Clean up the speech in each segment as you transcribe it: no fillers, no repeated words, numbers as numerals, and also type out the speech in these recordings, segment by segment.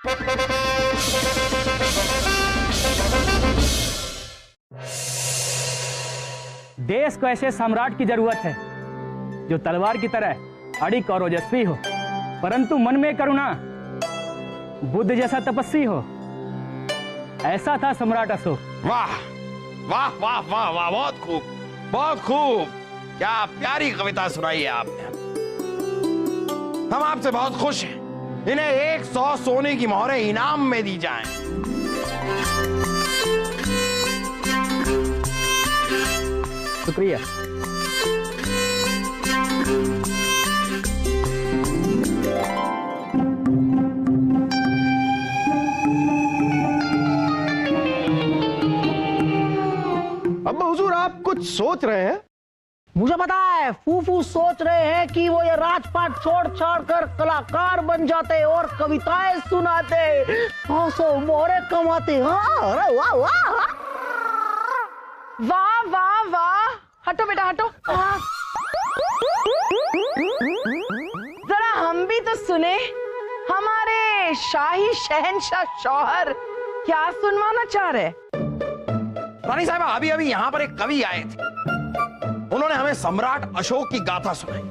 देश को ऐसे सम्राट की जरूरत है जो तलवार की तरह अड़िक और ओजस्वी हो, परंतु मन में करुणा, बुद्ध जैसा तपस्वी हो। ऐसा था सम्राट अशोक। वाह वाह वाह वाह वाह, बहुत खूब, बहुत खूब। क्या प्यारी कविता सुनाई है आपने। हम आपसे बहुत खुश हैं। इन्हें 100 सोने की मोहरें इनाम में दी जाएं। शुक्रिया। अब हुजूर आप कुछ सोच रहे हैं? मुझे पता है, फूफू सोच रहे हैं कि वो ये राजपाट छोड़ छाड़ कर कलाकार बन जाते और कविताएं सुनाते, 100 मोहरे कमाते। हाँ, अरे वाह वाह वाह वाह वाह। हटो बेटा हटो। जरा हम भी तो सुने, हमारे शाही शहंशाह शौहर क्या सुनवाना चाह रहे। रानी साहिबा, अभी अभी यहाँ पर एक कवि आए थे। उन्होंने हमें सम्राट अशोक की गाथा सुनाई।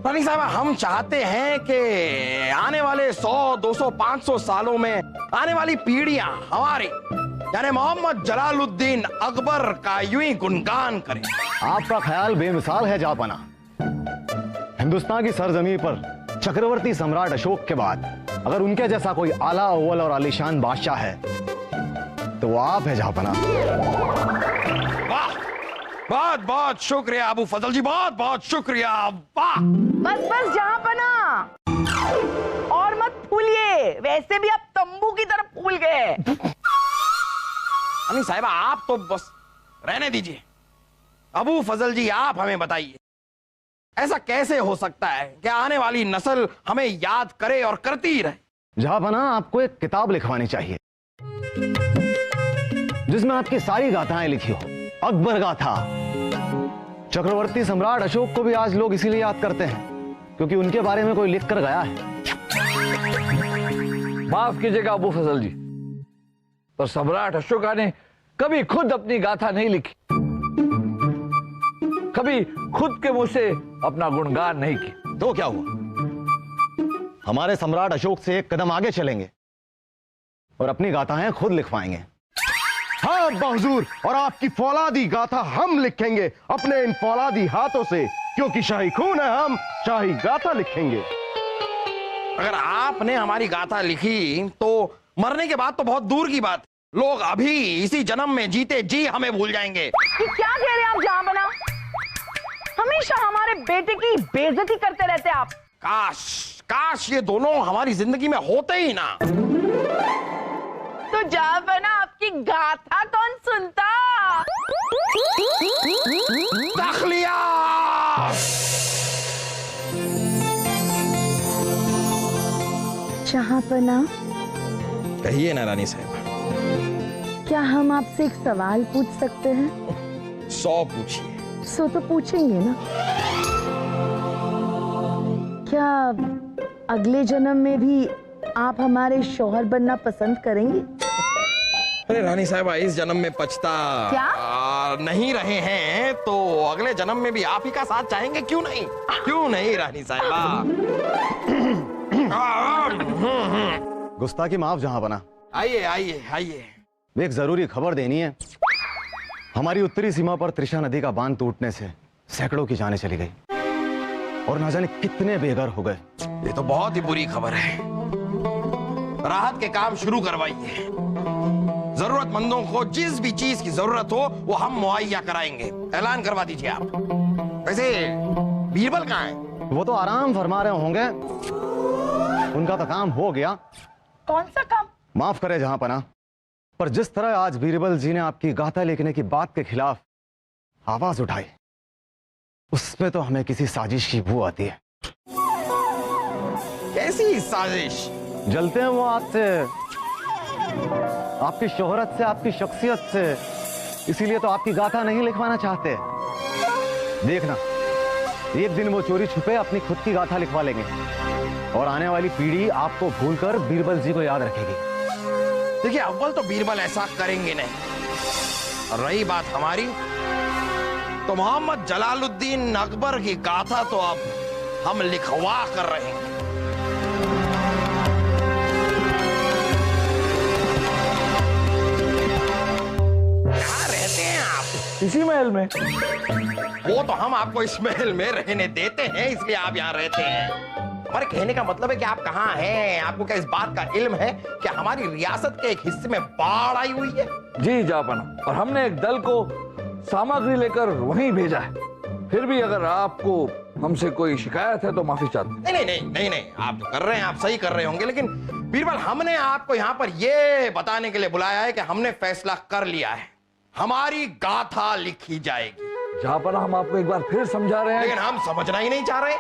रानी साहिबा, हम चाहते हैं कि आने वाले 100, 200, 500 सालों में आने वाली पीढ़ियां हमारी यानी मोहम्मद जलालुद्दीन अकबर का यूं ही गुणगान करें। आपका ख्याल बेमिसाल है जापाना। हिंदुस्तान की सरजमी पर चक्रवर्ती सम्राट अशोक के बाद अगर उनके जैसा कोई आला अव्वल और आलीशान बादशाह है तो वो आप है जापाना। वाह, बहुत बहुत शुक्रिया अबू फजल जी, बहुत बहुत शुक्रिया। वाह, बस बस जहां पना, और मत फूलिए, वैसे भी आप तंबू की तरफ फूल गए। रानी साहिबा, आप तो बस रहने दीजिए। अबू फजल जी, आप हमें बताइए, ऐसा कैसे हो सकता है कि आने वाली नस्ल हमें याद करे और करती रहे। जहापना, आपको एक किताब लिखवानी चाहिए जिसमें आपकी सारी गाथाएं लिखी हो। अकबर गाथा। चक्रवर्ती सम्राट अशोक को भी आज लोग इसीलिए याद करते हैं क्योंकि उनके बारे में कोई लिख कर गया है। माफ कीजिएगा अबू फजल जी, पर सम्राट अशोका ने कभी खुद अपनी गाथा नहीं लिखी, कभी खुद के मुंह से अपना गुणगान नहीं की। तो क्या हुआ, हमारे सम्राट अशोक से एक कदम आगे चलेंगे और अपनी गाथाएं खुद लिखवाएंगे। हाँ अब्बा हुजूर, और आपकी फौलादी गाथा हम लिखेंगे अपने इन फौलादी हाथों से, क्योंकि शाही खून है, हम शाही गाथा लिखेंगे। अगर आपने हमारी गाथा लिखी तो मरने के बाद तो बहुत दूर की बात, लोग अभी इसी जन्म में जीते जी हमें भूल जाएंगे। ये क्या कह रहे हैं आप जहां बना, हमेशा हमारे बेटे की बेइज्जती करते रहते आप। काश काश ये दोनों हमारी जिंदगी में होते ही ना। तो जहां बना, आपकी गाथा कौन सुनता। दाखलिया। जहांपना, कहिए ना रानी साहिबा। क्या हम आपसे एक सवाल पूछ सकते हैं? 100 पूछिए। सो तो पूछेंगे ना। क्या अगले जन्म में भी आप हमारे शौहर बनना पसंद करेंगे? अरे रानी साहिबा, इस जन्म में पछता नहीं रहे हैं तो अगले जन्म में भी आप ही का साथ चाहेंगे, क्यों नहीं, क्यों नहीं रानी साहिबा। गुस्ताखी माफ जहांपना। आइए आइए आइए। एक जरूरी खबर देनी है। हमारी उत्तरी सीमा पर त्रिशा नदी का बांध टूटने से सैकड़ों की जानें चली गई और ना जाने कितने बेघर हो गए। ये तो बहुत ही बुरी खबर है। राहत के काम शुरू करवाइए। जरूरतमंदों को जिस भी चीज की जरूरत हो वो हम मुहैया कराएंगे। ऐलान करवा दीजिए आप। वैसे बीरबल कहाँ है? वो तो आराम फरमा रहे होंगे, उनका तो काम हो गया। कौन सा काम? माफ करे जहांपना, पर जिस तरह आज बीरबल जी ने आपकी गाथा लिखने की बात के खिलाफ आवाज उठाई, उसमें तो हमें किसी साजिश की बू आती है। कैसी साजिश? जलते हैं वो आपसे, आपकी शोहरत से, आपकी शख्सियत से, इसीलिए तो आपकी गाथा नहीं लिखवाना चाहते। देखना, एक दिन वो चोरी छुपे अपनी खुद की गाथा लिखवा लेंगे। और आने वाली पीढ़ी आपको भूलकर बीरबल जी को याद रखेगी। देखिए, अव्वल तो बीरबल ऐसा करेंगे नहीं। और रही बात हमारी, तो मोहम्मद जलालुद्दीन अकबर की गाथा तो अब हम लिखवा कर रहे हैं। कहाँ रहते हैं आप? इसी महल में। वो तो हम आपको इस महल में रहने देते हैं, इसलिए आप यहाँ रहते हैं। हमारे कहने का मतलब है कि आप कहाँ हैं? आपको क्या इस बात का इल्म है कि हमारी रियासत के एक हिस्से में बाढ़ आई हुई है? जी जापना, और हमने एक दल को सामग्री लेकर वहीं भेजा है। फिर भी अगर आपको हमसे कोई शिकायत है तो माफी चाहते हैं। नहीं, आप जो कर रहे हैं आप सही कर रहे होंगे, लेकिन बीरबल हमने आपको यहाँ पर ये बताने के लिए बुलाया है कि हमने फैसला कर लिया है, हमारी गाथा लिखी जाएगी। जापना, हम आपको एक बार फिर समझा रहे हैं, लेकिन हम समझना ही नहीं चाह रहे।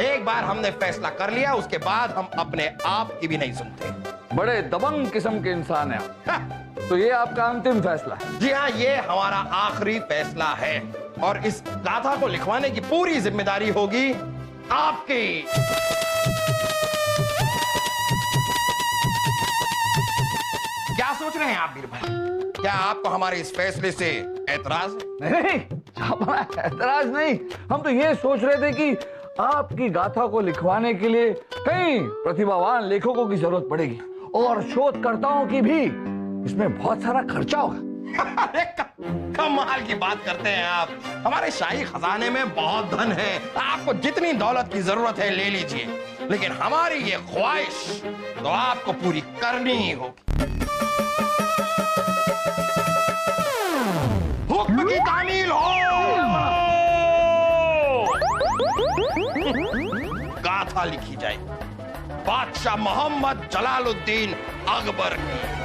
एक बार हमने फैसला कर लिया, उसके बाद हम अपने आप की भी नहीं सुनते। बड़े दबंग किस्म के इंसान हैं आप। तो ये आपका अंतिम फैसला है? जी हाँ, ये हमारा आखिरी फैसला है और इस गाथा को लिखवाने की पूरी जिम्मेदारी होगी आपकी। क्या सोच रहे हैं आप बीरबल? क्या आपको हमारे इस फैसले से एतराज? नहीं जापना, एतराज नहीं। हम तो ये सोच रहे थे कि आपकी गाथा को लिखवाने के लिए कई प्रतिभावान लेखकों की जरूरत पड़ेगी और शोधकर्ताओं की भी। इसमें बहुत सारा खर्चा होगा। अरे कमाल की बात करते हैं आप। हमारे शाही खजाने में बहुत धन है, आपको जितनी दौलत की जरूरत है ले लीजिए, लेकिन हमारी ये ख्वाहिश तो आपको पूरी करनी ही होगी। हुक्म की तामील हो। गाथा लिखी जाएगी बादशाह मोहम्मद जलालुद्दीन अकबर की।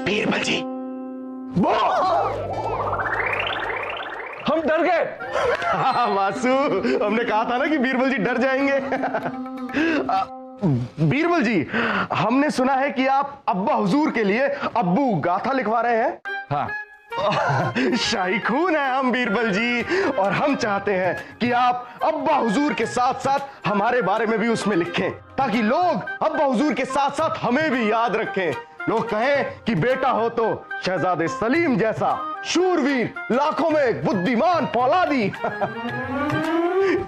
बीरबल जी, हम डर गए। वासु, हमने कहा था ना कि बीरबल जी डर जाएंगे। बीरबल जी, हमने सुना है कि आप अब्बा हुजूर के लिए अब्बू गाथा लिखवा रहे हैं। हाँ, शाही खून है हम बीरबल जी, और हम चाहते हैं कि आप अब्बा हुजूर के साथ साथ हमारे बारे में भी उसमें लिखें, ताकि लोग अब्बा हुजूर के साथ साथ हमें भी याद रखें। लोग कहें कि बेटा हो तो शहजादे सलीम जैसा शूरवीर, लाखों में एक बुद्धिमान फौलादी।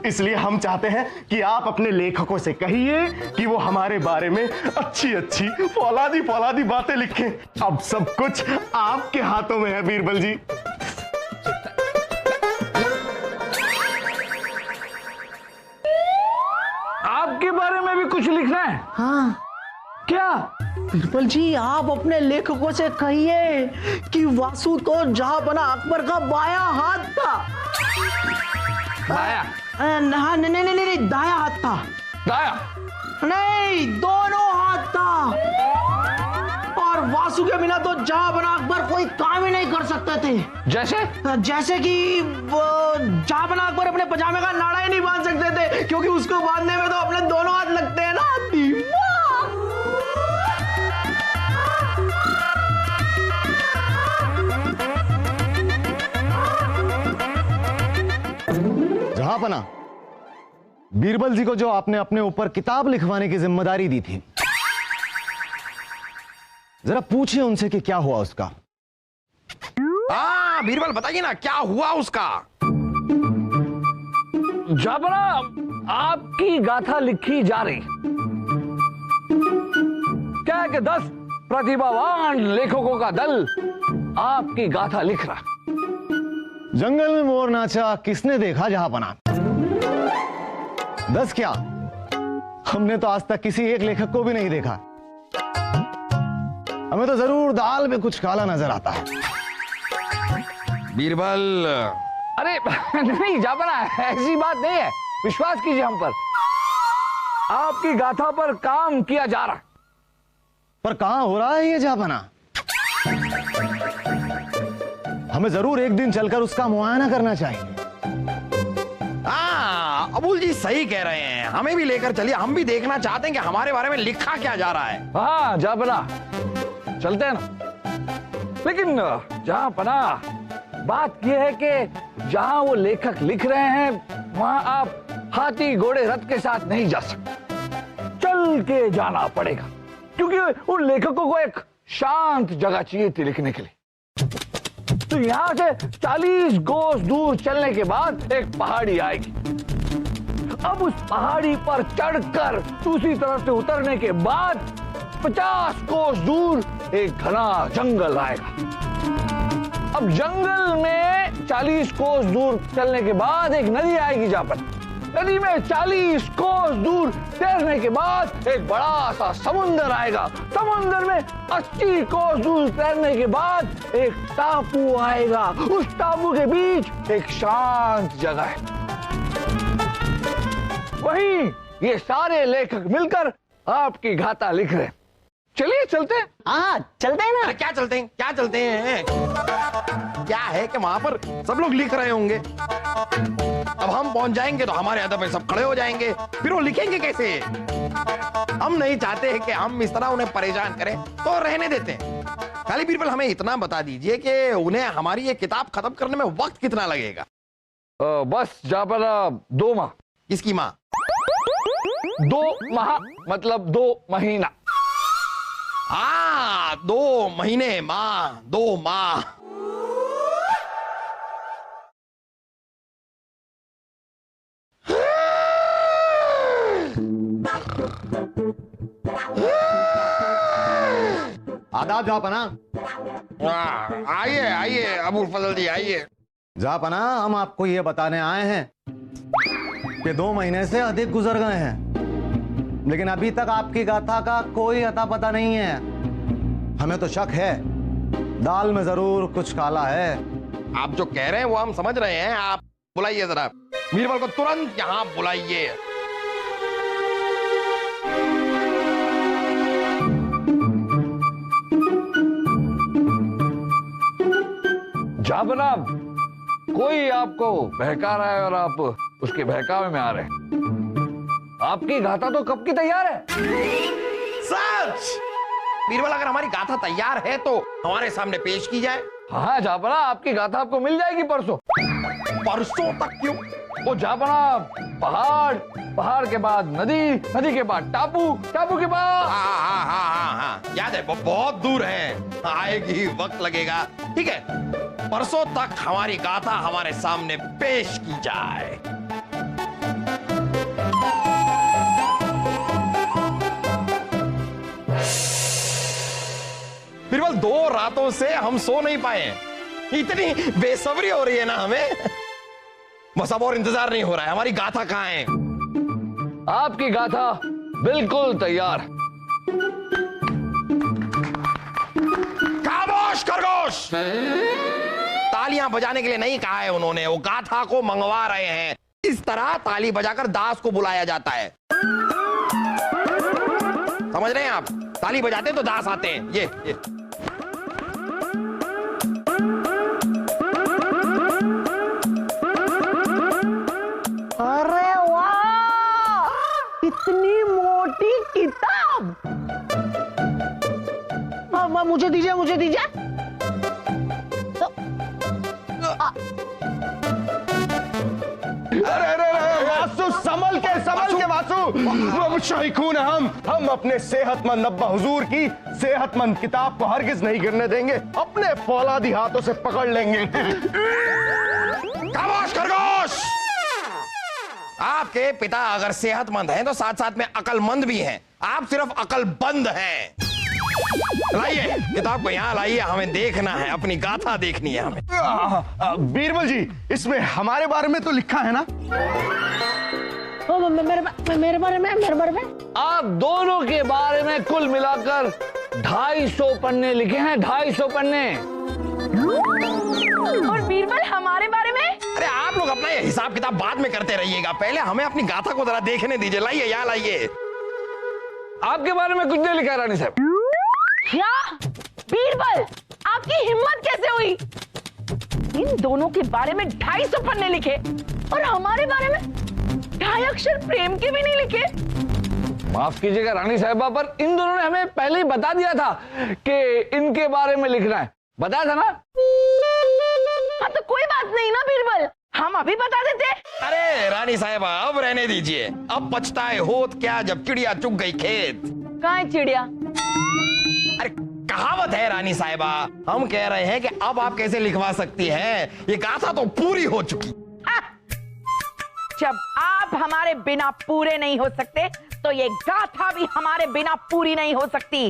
इसलिए हम चाहते हैं कि आप अपने लेखकों से कहिए कि वो हमारे बारे में अच्छी अच्छी फौलादी फौलादी बातें लिखें। अब सब कुछ आपके हाथों में है बीरबल जी। आपके बारे में भी कुछ लिखना है? हाँ क्या? बीरबल जी, आप अपने लेखकों से कहिए कि वासु तो जहांपना अकबर का बायां हाथ था। दाया? नहीं, दाया हाथ था। दाया? नहीं, दोनों हाथ था। और वासु के बिना तो जहांपना अकबर कोई काम ही नहीं कर सकते थे। जैसे कि जहांपना अकबर अपने पजामे का नाड़ा ही नहीं बांध सकते थे, क्योंकि उसको बांधने में तो अपने दोनों हाथ लगते हैं ना। जहांपना, बीरबल जी को जो आपने अपने ऊपर किताब लिखवाने की जिम्मेदारी दी थी, जरा पूछिए उनसे कि क्या हुआ उसका। हाँ बीरबल, बताइए ना क्या हुआ उसका। जापना, आपकी गाथा लिखी जा रही। क्या है कि 10 प्रतिभावान लेखकों का दल आपकी गाथा लिख रहा। जंगल में मोर नाचा किसने देखा जहांपना? 10 क्या, हमने तो आज तक किसी एक लेखक को भी नहीं देखा। हमें तो जरूर दाल में कुछ काला नजर आता है। बीरबल, अरे नहीं जापना, ऐसी बात नहीं है, विश्वास कीजिए हम पर। आपकी गाथा पर काम किया जा रहा। पर कहां हो रहा है ये जहांपना? हमें जरूर एक दिन चलकर उसका मुआयना करना चाहिए। हाँ अबुल जी सही कह रहे हैं, हमें भी लेकर चलिए, हम भी देखना चाहते हैं कि हमारे बारे में लिखा क्या जा रहा है। हाँ जापना, चलते हैं ना। लेकिन जहां पनाह बात यह है कि जहां वो लेखक लिख रहे हैं वहां आप हाथी घोड़े रथ के साथ नहीं जा सकते, चल के जाना पड़ेगा, क्योंकि उन लेखकों को एक शांत जगह चाहिए थी लिखने के लिए। तो यहां से 40 कोस दूर चलने के बाद एक पहाड़ी आएगी। अब उस पहाड़ी पर चढ़कर दूसरी तरफ से उतरने के बाद 50 कोस दूर एक घना जंगल आएगा। अब जंगल में 40 कोस दूर चलने के बाद एक नदी आएगी, जहां पर नदी में 40 कोस दूर तैरने के बाद एक बड़ा सा समुंदर आएगा। समुंदर में 80 कोस दूर तैरने के बाद एक टापू आएगा। उस टापू के बीच एक शांत जगह है। वहीं ये सारे लेखक मिलकर आपकी गाथा लिख रहे हैं। चलिए चलते हैं। हाँ चलते हैं ना। अरे क्या चलते हैं, क्या चलते हैं? क्या है कि वहां पर सब लोग लिख रहे होंगे, अब हम पहुंच जाएंगे तो हमारे अदब में सब खड़े हो जाएंगे, फिर वो लिखेंगे कैसे? हम नहीं चाहते हैं कि हम इस तरह उन्हें परेशान करें, तो रहने देते हैं। खाली बीरबल हमें इतना बता दीजिए कि उन्हें हमारी ये किताब खत्म करने में वक्त कितना लगेगा? बस जा पर 2 माह। किसकी माँ? 2 माह मतलब 2 महीना। हाँ 2 महीने, माँ 2 माह। आदाब जापना। आइए आइए अबुल फजल जी, आइए। जापना, हम आपको ये बताने आए हैं कि 2 महीने से अधिक गुजर गए हैं, लेकिन अभी तक आपकी गाथा का कोई अता पता नहीं है। हमें तो शक है दाल में जरूर कुछ काला है। आप जो कह रहे हैं वो हम समझ रहे हैं। आप बुलाइए जरा बीरबल को, तुरंत यहाँ बुलाइए। जाबना, कोई आपको बहका रहा है और आप उसके बहकावे में आ रहे हैं। आपकी गाथा तो कब की तैयार है? सच? बीरबल, अगर हमारी गाथा तैयार है तो हमारे सामने पेश की जाए। हाँ जाबना, आपकी गाथा आपको मिल जाएगी परसों। परसों तक क्यों? वो जाबना, पहाड़, पहाड़ के बाद नदी, नदी के बाद टापू, टापू के बाद हाँ, याद है, वो बहुत दूर है, आएगी, वक्त लगेगा। ठीक है, परसों तक हमारी गाथा हमारे सामने पेश की जाए। बीरबल, 2 रातों से हम सो नहीं पाए, इतनी बेसब्री हो रही है ना हमें। बस अब और इंतजार नहीं हो रहा है। हमारी गाथा कहाँ है? आपकी गाथा बिल्कुल तैयार। खामोश खरगोश! तालियां बजाने के लिए नहीं कहा है उन्होंने, वो गाथा को मंगवा रहे हैं। इस तरह ताली बजाकर दास को बुलाया जाता है, समझ रहे हैं आप? ताली बजाते हैं तो दास आते हैं। ये अरे वाह, इतनी मोटी किताब। मुझे दीजिए, मुझे दीजिए। अरे वासु, संभल के वासु। शाइखून हम अपने सेहतमंद अब्बा हुजूर की सेहतमंद किताब को हरगिज नहीं गिरने देंगे, अपने फौलादी हाथों से पकड़ लेंगे। खामोश खरगोश! आपके पिता अगर सेहतमंद हैं तो साथ साथ में अकलमंद भी हैं। आप सिर्फ अकलबंद हैं। लाइए किताब को यहाँ लाइए, हमें देखना है, अपनी गाथा देखनी है हमें। बीरबल जी, इसमें हमारे बारे में तो लिखा है ना? मेरे बारे में आप दोनों के बारे में कुल मिलाकर 250 पन्ने लिखे हैं। 250 पन्ने। और बीरबल, हमारे बारे में? अरे आप लोग अपना ये हिसाब किताब बाद में करते रहिएगा, पहले हमें अपनी गाथा को जरा देखने दीजिए। लाइए यहाँ लाइए। आपके बारे में कुछ नहीं लिखा रानी साहब। क्या? बीरबल, आपकी हिम्मत कैसे हुई? इन दोनों के बारे में 250 पन्ने लिखे और हमारे बारे में 2.5 अक्षर प्रेम के भी नहीं लिखे। माफ कीजिएगा रानी साहिबा, पर इन दोनों ने हमें पहले ही बता दिया था कि इनके बारे में लिखना है। बताया था ना? हाँ तो कोई बात नहीं ना बीरबल, हम अभी बता देते। अरे रानी साहिबा अब रहने दीजिए, अब पछताए होत क्या जब चिड़िया चुग गई खेत। कहाँ है चिड़िया? अरे कहावत है रानी साहिबा, हम कह रहे हैं कि अब आप कैसे लिखवा सकती हैं, ये गाथा तो पूरी हो चुकी। जब आप हमारे बिना पूरे नहीं हो सकते तो ये गाथा भी हमारे बिना पूरी नहीं हो सकती।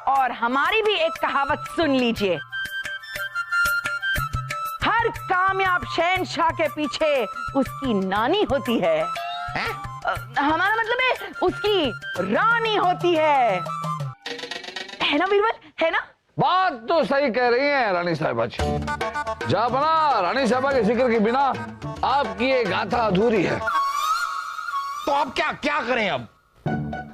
और हमारी भी एक कहावत सुन लीजिए, हर कामयाब शहंशाह के पीछे उसकी नानी होती है, हमारा मतलब है उसकी रानी होती है ना बीरबल, है ना? बात तो सही कह रही हैं रानी साहिबा जी। जापना, रानी साहिबा के जिक्र के बिना आपकी ये गाथा अधूरी है। तो अब क्या क्या करें? अब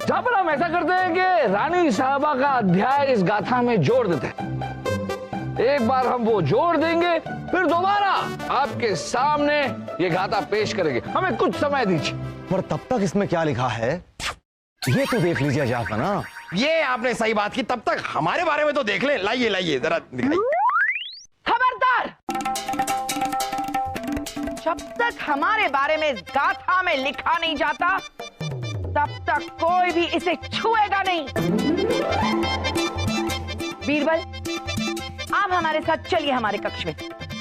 जापना हम ऐसा करते हैं कि रानी साहिबा का अध्याय इस गाथा में जोड़ देते हैं। एक बार हम वो जोड़ देंगे, फिर दोबारा आपके सामने ये गाथा पेश करेंगे। हमें कुछ समय दीजिए। पर तब तक इसमें क्या लिखा है ये तो देख लीजिए जापना। ये आपने सही बात की, तब तक हमारे बारे में तो देख ले। लाइए लाइए जरा दिखाइए। खबरदार, जब तक हमारे बारे में गाथा में लिखा नहीं जाता तब तक कोई भी इसे छुएगा नहीं। बीरबल, आप हमारे साथ चलिए हमारे कक्ष में,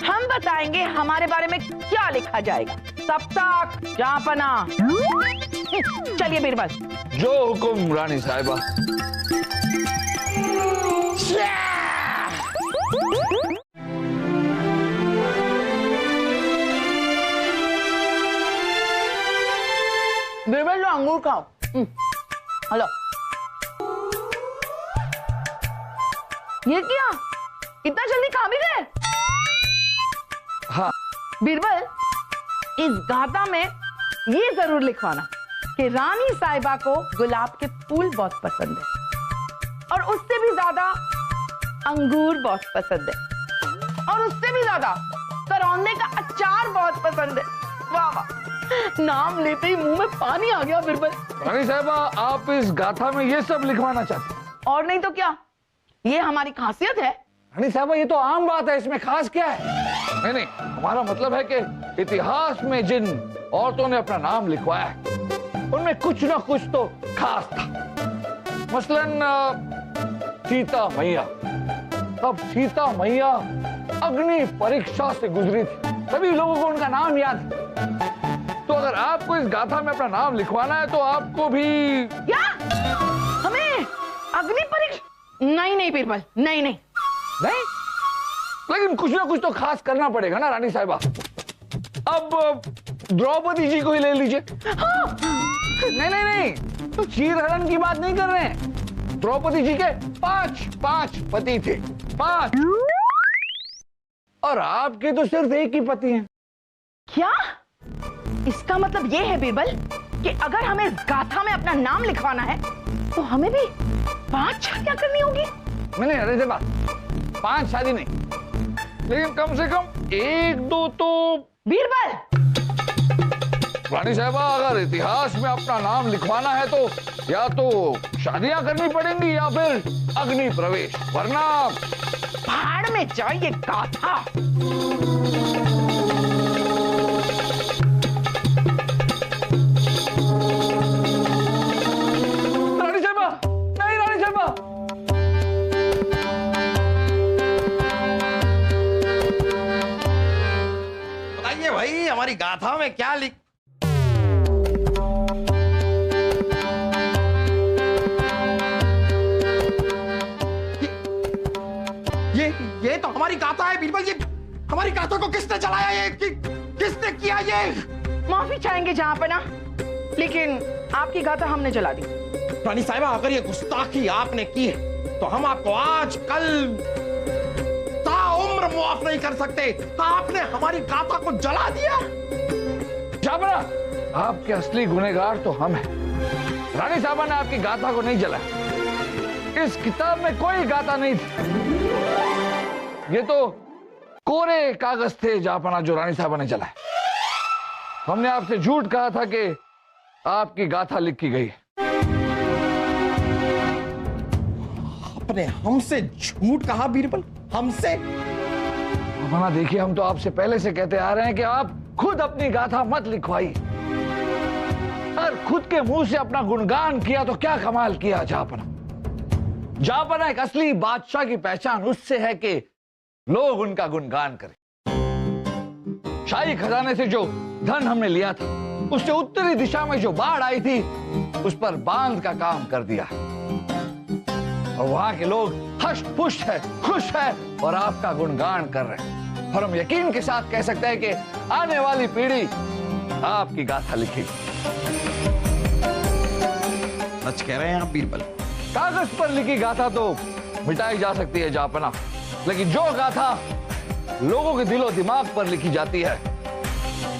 हम बताएंगे हमारे बारे में क्या लिखा जाएगा। तब तक जापना। चलिए बीरबल। जो हुकुम रानी साहिबा। बीरबल लो अंगूर खाओ। हेलो, ये क्या, इतना जल्दी खा भी गए? हाँ बीरबल, इस गाथा में ये जरूर लिखवाना कि रानी साहिबा को गुलाब के फूल बहुत पसंद है, और उससे भी ज्यादा अंगूर बहुत पसंद है, और उससे भी ज्यादा करौंदे का अचार बहुत पसंद है। वाह वाह, नाम लेते ही मुंह में पानी आ गया बीरबल। रानी साहिबा, आप इस गाथा में ये सब लिखवाना चाहते हैं? और नहीं तो क्या, ये हमारी खासियत है। रानी साहिबा, ये तो आम बात है, इसमें खास क्या है? नहीं नहीं, हमारा मतलब है कि इतिहास में जिन औरतों ने अपना नाम लिखवाया है उनमें कुछ ना कुछ तो खास था। मसलन सीता मैया। अब सीता मैया अग्नि परीक्षा से गुजरी थी, सभी लोगों को उनका नाम याद है। तो अगर आपको इस गाथा में अपना नाम लिखवाना है तो आपको भी। क्या हमें अग्नि परीक्षा? नहीं नहीं बीरबल, नहीं नहीं नहीं, लेकिन कुछ ना कुछ तो खास करना पड़ेगा ना रानी साहिबा। अब द्रौपदी जी को ही ले लीजिए। हाँ। नहीं नहीं नहीं, चीरहरण की बात नहीं कर रहे हैं। द्रौपदी जी के पांच पति थे, 5, और आपके तो सिर्फ एक ही पति हैं। क्या इसका मतलब ये है बीरबल कि अगर हमें इस गाथा में अपना नाम लिखवाना है तो हमें भी 5 शादियां करनी होगी? नहीं अरे से बात 5 शादी नहीं, लेकिन कम से कम 1-2 तो। बीरबल, रानी साहिबा, अगर इतिहास में अपना नाम लिखवाना है तो या तो शादियां करनी पड़ेंगी या फिर अग्नि प्रवेश, वरना पहाड़ में जाइए गाथा। रानी साहिबा, नहीं रानी साहिबा। बताइए भाई, हमारी गाथा में क्या लिख। ये तो हमारी गाथा है बीरबल। ये हमारी गाथा को किसने चलाया? ये किसने किया? ये माफी चाहेंगे जहांपना, लेकिन आपकी गाथा हमने जला दी। रानी साहिबा, अगर ये गुस्ताखी आपने की है तो हम आपको आज कल ताउम्र माफ नहीं कर सकते। आपने हमारी गाथा को जला दिया। जाबरा, आपके असली गुनहगार तो हम हैं। रानी साहबा ने आपकी गाथा को नहीं जलाया। इस किताब में कोई गाथा नहीं थी, ये तो कोरे कागज थे जापना जो रानी साहबा ने जलाए। हमने आपसे झूठ कहा था कि आपकी गाथा लिखी गई। आपने हमसे झूठ कहा बीरबल, हमसे? माना देखिए, हम तो आपसे पहले से कहते आ रहे हैं कि आप खुद अपनी गाथा मत लिखवाइए। और खुद के मुंह से अपना गुणगान किया तो क्या कमाल किया जापना। जापना एक असली बादशाह की पहचान उससे है कि लोग उनका गुणगान करें। शाही खजाने से जो धन हमने लिया था, उससे उत्तरी दिशा में जो बाढ़ आई थी, उस पर बांध का काम कर दिया। और वहां के लोग हष्ट पुष्ट है, खुश है और आपका गुणगान कर रहे हैं। और हम यकीन के साथ कह सकते हैं कि आने वाली पीढ़ी आपकी गाथा लिखेगी। सच कह रहे हैं आप बीरबल? कागज पर लिखी गाथा तो मिटाई जा सकती है जापना, लेकिन जो गाथा लोगों के दिलो दिमाग पर लिखी जाती है,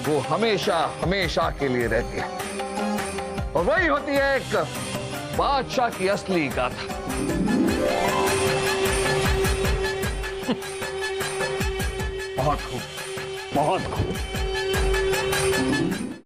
वो हमेशा हमेशा के लिए रहती है। और वही होती है एक बादशाह की असली गाथा। बहुत खूब, बहुत खूब।